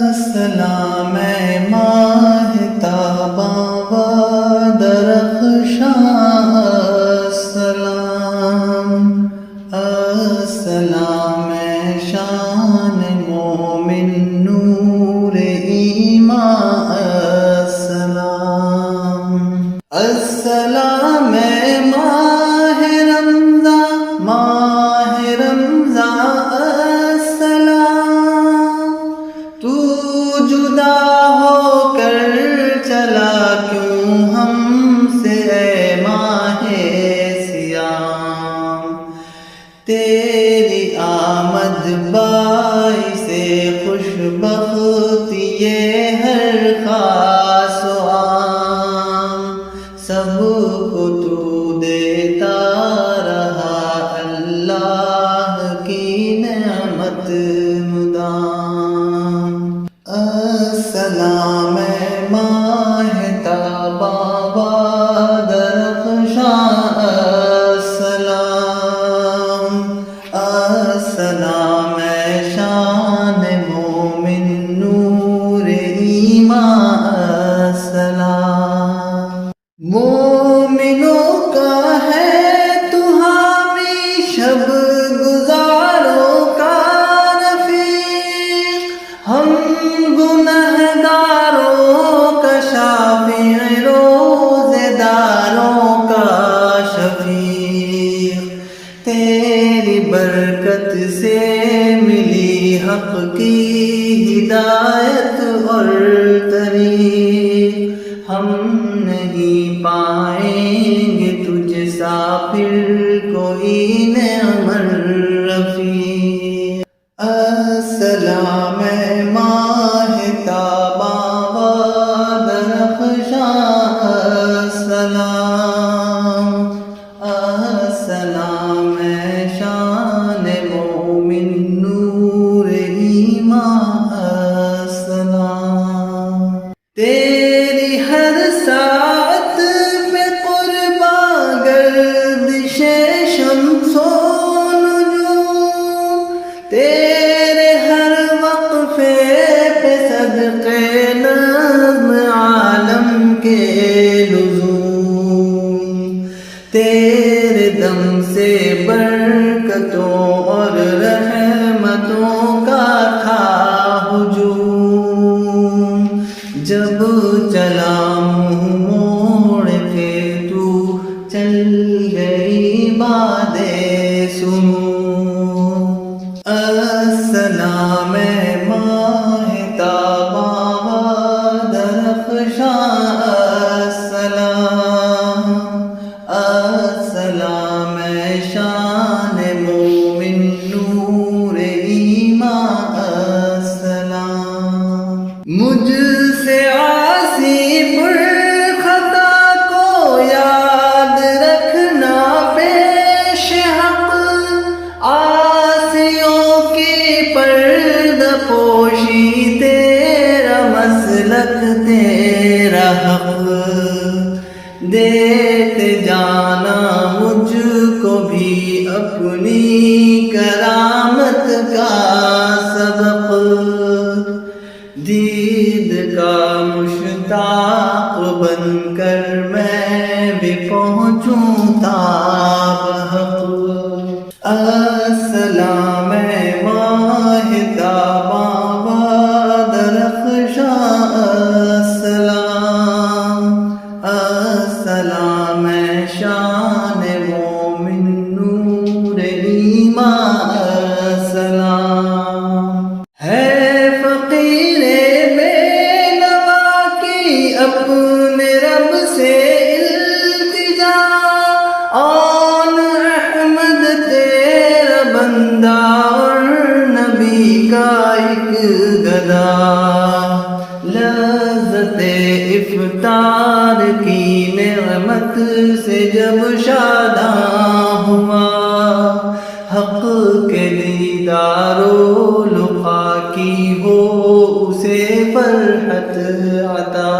السلام ماہ تاباں و درخشاں، السلام شان مومن نور ایمان، السلام ماہ رمضان السلام، تو جدا ہو کر چلا کیوں ہم سے اے ماہ سیام، تیری آمد باعث خوش بختی ہر خاص و عام، سب کو تو دیتا رہا اللہ کی نعمت مدام، السلام ماہ تاباں و درخشاں، السلام شان مومن نور ایمان، السلام مومنوں کا ہے تو حامی، شب گزاروں کا رفیق، ہم گنہگاروں کا شافع، روزے داروں کا شفیق، تیری برکت سے ملی حق کی ہدایت اور طریق، ہم نہیں پائیں گے تجھ سا پھر کوئی نعم الرفیق، السلام ماہ تاباں و درخشاں، السلام شان مومن نور ایمان، السلام تیری ہر ساعت پہ قرباں گردش شمس و نجوم، تیرے ہر وقفے پہ صدقے نظم عالم کے لزوم، تیرے دم سے برکتوں اور رحمتوں کا تھا ہجوم، جب چلا منہ موڑ کے تو چل گئی باد سمو، السلام ماہ تاباں و درخشاں، السلام شان مومن نور ایمان، السلام مجھ سے عاصی پر خطا کو یاد رکھنا پیش حق، عاصیوں کی پردہ پوشی تیرا مسلک تیرا حق، دیتے جانا مجھ کو بھی اپنی کرامت کا سبق، دید کا مشتاق بن کر میں بھی پہنچوں تاب حق، السلام ماہ تاباں و درخشاں، السلام شان مومن نور ایمان، السلام ہے فقیر بے نوا کی اپنے رب سے التجا، آن احمد تیرا بندہ اور نبی کا ایک گدا، لذت افطار کی نعمت سے جب شاداں ہوا، حق کے دیدار و لقا کی ہو اسے فرحت عطا،